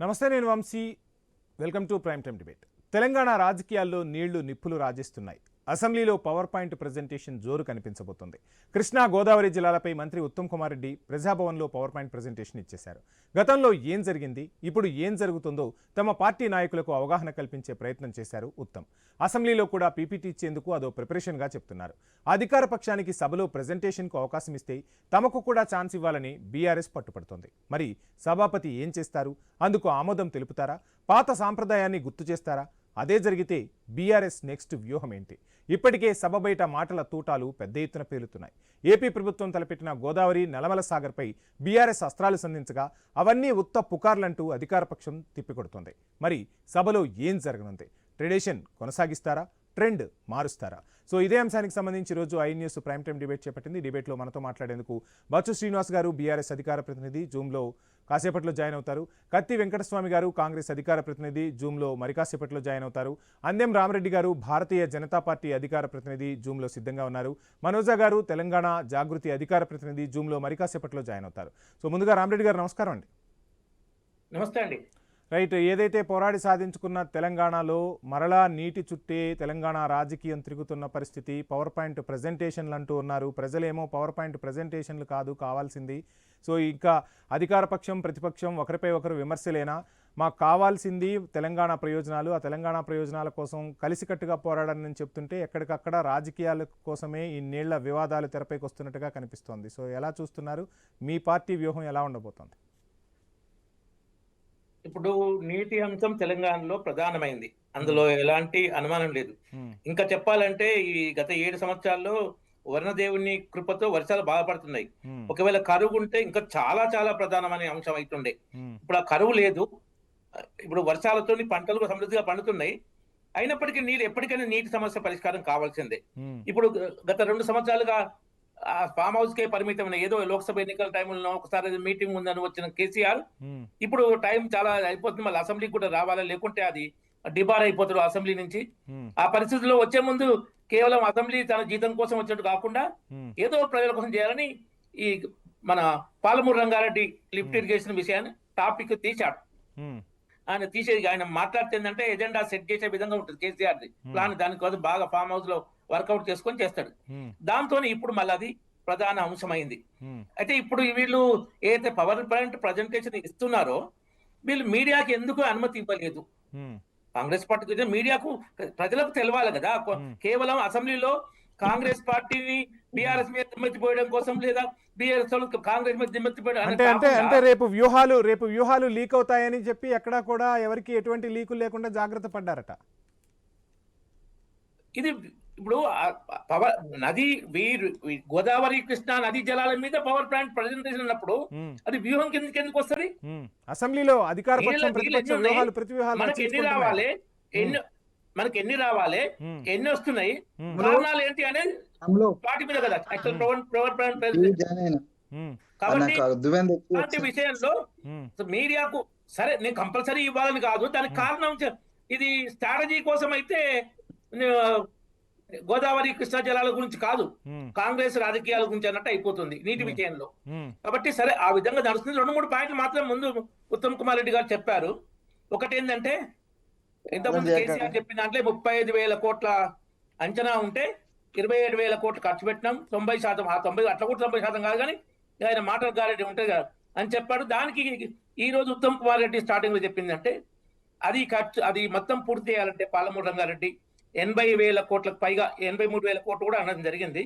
నమస్తే, నేను Vamshi. Welcome to prime time debate. Telangana రాజకీయాల్లో నీళ్లు నిప్పులు రాజేస్తున్నాయి. అసెంబ్లీలో పవర్ పాయింట్ ప్రెజెంటేషన్ జోరు కనిపించబోతోంది. కృష్ణా గోదావరి జిల్లాలపై మంత్రి ఉత్తమ్ కుమార్ రెడ్డి ప్రజాభవన్లో పవర్ పాయింట్ ప్రెజెంటేషన్ ఇచ్చేశారు. గతంలో ఏం జరిగింది, ఇప్పుడు ఏం జరుగుతుందో తమ పార్టీ నాయకులకు అవగాహన కల్పించే ప్రయత్నం చేశారు ఉత్తమ్. అసెంబ్లీలో కూడా పీపీటీ ఇచ్చేందుకు అదో ప్రిపరేషన్గా చెప్తున్నారు. అధికార పక్షానికి సభలో ప్రెజెంటేషన్కు అవకాశం ఇస్తే తమకు కూడా ఛాన్స్ ఇవ్వాలని బీఆర్ఎస్ పట్టుపడుతోంది. మరి సభాపతి ఏం చేస్తారు? అందుకు ఆమోదం తెలుపుతారా? పాత సాంప్రదాయాన్ని గుర్తు చేస్తారా? అదే జరిగితే బీఆర్ఎస్ నెక్స్ట్ వ్యూహం ఏంటి? ఇప్పటికే సభ బయట మాటల తూటాలు పెద్ద ఎత్తున పేలుతున్నాయి. ఏపీ ప్రభుత్వం తలపెట్టిన గోదావరి నల్లమల సాగర్పై బీఆర్ఎస్ అస్త్రాలు సంధించగా అవన్నీ ఉత్త పుకార్లంటూ అధికారపక్షం తిప్పికొడుతోంది. మరి సభలో ఏం జరగనుంది? ట్రెడిషన్ కొనసాగిస్తారా? ట్రెండ్ మారుస్తారా? సో ఇదే అంశానికి సంబంధించి రోజు I news prime time debate చేపట్టింది. డిబేట్లో మనతో మాట్లాడేందుకు బచ్చు శ్రీనివాస్ గారు, బీఆర్ఎస్ అధికార ప్రతినిధి, జూమ్లో కాసేపట్లో జాయిన్ అవుతారు. కత్తి వెంకటస్వామి గారు, కాంగ్రెస్ అధికార ప్రతినిధి, జూమ్లో మరి కాసేపట్లో జాయిన్ అవుతారు. అందెం రామరెడ్డి గారు, భారతీయ జనతా పార్టీ అధికార ప్రతినిధి, జూమ్లో సిద్ధంగా ఉన్నారు. మనోజా గారు, తెలంగాణ జాగృతి అధికార ప్రతినిధి, జూమ్లో మరి కాసేపట్లో జాయిన్ అవుతారు. సో ముందుగా రామరెడ్డి గారు నమస్కారం అండి. నమస్తే అండి. రైట్, ఏదైతే పోరాడి సాధించుకున్న తెలంగాణలో మరలా నీటి చుట్టే తెలంగాణ రాజకీయం తిరుగుతున్న పరిస్థితి, పవర్ పాయింట్ ప్రజెంటేషన్లు అంటూ ఉన్నారు. ప్రజలేమో పవర్ పాయింట్ ప్రజెంటేషన్లు కాదు కావాల్సింది, సో ఇంకా అధికార పక్షం ప్రతిపక్షం ఒకరిపై ఒకరు విమర్శలేనా? మాకు కావాల్సింది తెలంగాణ ప్రయోజనాలు, ఆ తెలంగాణ ప్రయోజనాల కోసం కలిసికట్టుగా పోరాడని చెప్తుంటే ఎక్కడికక్కడ రాజకీయాల కోసమే ఈ నీళ్ల వివాదాలు తెరపైకి వస్తున్నట్టుగా కనిపిస్తోంది. సో ఎలా చూస్తున్నారు? మీ పార్టీ వ్యూహం ఎలా ఉండబోతోంది? ఇప్పుడు నీటి అంశం తెలంగాణలో ప్రధానమైంది, అందులో ఎలాంటి అనుమానం లేదు. ఇంకా చెప్పాలంటే ఈ గత 7 సంవత్సరాల్లో వర్ణదేవుని కృపతో వర్షాలు బాగా పడుతున్నాయి. ఒకవేళ కరువు ఉంటే ఇంకా చాలా చాలా ప్రధానమైన అంశం అవుతుండే. ఇప్పుడు ఆ కరువు లేదు. ఇప్పుడు వర్షాలతో పంటలు సమృద్ధిగా పండుతున్నాయి. అయినప్పటికీ ఎప్పటికైనా నీటి సమస్య పరిష్కారం కావాల్సిందే. ఇప్పుడు గత 2 సంవత్సరాలుగా ఆ ఫామ్ హౌస్ కే పరిమితమైన, ఏదో లోక్సభ ఎన్నికల టైంలో ఒకసారి మీటింగ్ ఉందని వచ్చిన కేసీఆర్ ఇప్పుడు టైం చాలా అయిపోతుంది, మళ్ళీ అసెంబ్లీకి కూడా రావాలి, లేకుంటే అది డిబార్ అయిపోతాడు అసెంబ్లీ నుంచి. ఆ పరిస్థితుల్లో వచ్చే ముందు కేవలం అసెంబ్లీ తన జీతం కోసం వచ్చినట్టు కాకుండా ఏదో ప్రజల కోసం చేయాలని ఈ మన పాలమూరు రంగారెడ్డి లిఫ్ట్ ఇరిగేషన్ విషయాన్ని టాపిక్ తీశాడు. ఆయన తీసేది, ఆయన మాట్లాడుతుందంటే ఎజెండా సెట్ చేసే విధంగా ఉంటుంది కేసీఆర్ది ప్లాన్. దానికోసం బాగా ఫామ్ హౌస్ లో వర్కౌట్ చేసుకొని చేస్తాడు. దాంతో ఇప్పుడు మళ్ళీ అది ప్రధాన అంశమైంది. అయితే ఇప్పుడు వీళ్ళు ఏదైతే పవర్ పాయింట్ ప్రజెంటేషన్ ఇస్తున్నారో వీళ్ళు మీడియాకి ఎందుకు అనుమతి ఇవ్వలేదు? కాంగ్రెస్ పార్టీ మీడియాకు ప్రజలకు తెలవాలి కదా. కేవలం అసెంబ్లీలో కాంగ్రెస్ పార్టీని బీఆర్ఎస్ మీద దిమ్మెత్తిపోయడం కోసం, లేదా బీఆర్ఎస్ కాంగ్రెస్ మీద దిమ్మెత్తిపోయడం అంటే రేపు వ్యూహాలు లీక్ అవుతాయని చెప్పి ఎక్కడా కూడా ఎవరికి ఎటువంటి లీకులు లేకుండా జాగ్రత్త పడ్డారట. ఇది ఇప్పుడు పవర్ నది, గోదావరి కృష్ణా నదీ జలాల మీద పవర్ ప్లాంట్ ప్రజెంటేషన్ ఉన్నప్పుడు అది వ్యూహం కిందకి వస్తుంది. అసెంబ్లీలో అధికార పక్షం ప్రతిపక్ష వ్యూహాలు మనకి ఎన్ని రావాలి, ఎన్ని వస్తున్నాయి, కారణాలు ఏంటి అనేది వాటి మీద కదా పవర్ ప్లాంట్ కాబట్టి అలాంటి విషయంలో మీడియాకు సరే నేను కంపల్సరీ ఇవ్వాలని కాదు, దానికి కారణం ఇది స్ట్రాటజీ కోసం అయితే గోదావరి కృష్ణా జలాల గురించి కాదు, కాంగ్రెస్ రాజకీయాల గురించి అన్నట్టు అయిపోతుంది నీటి విషయంలో. కాబట్టి సరే ఆ విధంగా నడుస్తుంది. 2-3 పాయింట్లు మాత్రం ముందు ఉత్తమ్ కుమార్ రెడ్డి గారు చెప్పారు. ఒకటి ఏంటంటే, ఇంతకుముందు కేసీఆర్ చెప్పిన దాంట్లో 35,000 కోట్ల అంచనా ఉంటే 27,000 కోట్లు ఖర్చు పెట్టినాం, 90%. ఆ 90 అట్లా కూడా 90% కాదు, కానీ ఆయన మాటల గారెడ్డి ఉంటుంది కదా అని చెప్పాడు. దానికి ఈ రోజు ఉత్తమ్ కుమార్ రెడ్డి స్టార్టింగ్ లో చెప్పిందంటే అది మొత్తం పూర్తి చేయాలంటే పాలమూరు రంగారెడ్డి 80,000 కోట్లకు పైగా 83,000 కోట్లు కూడా అనడం జరిగింది.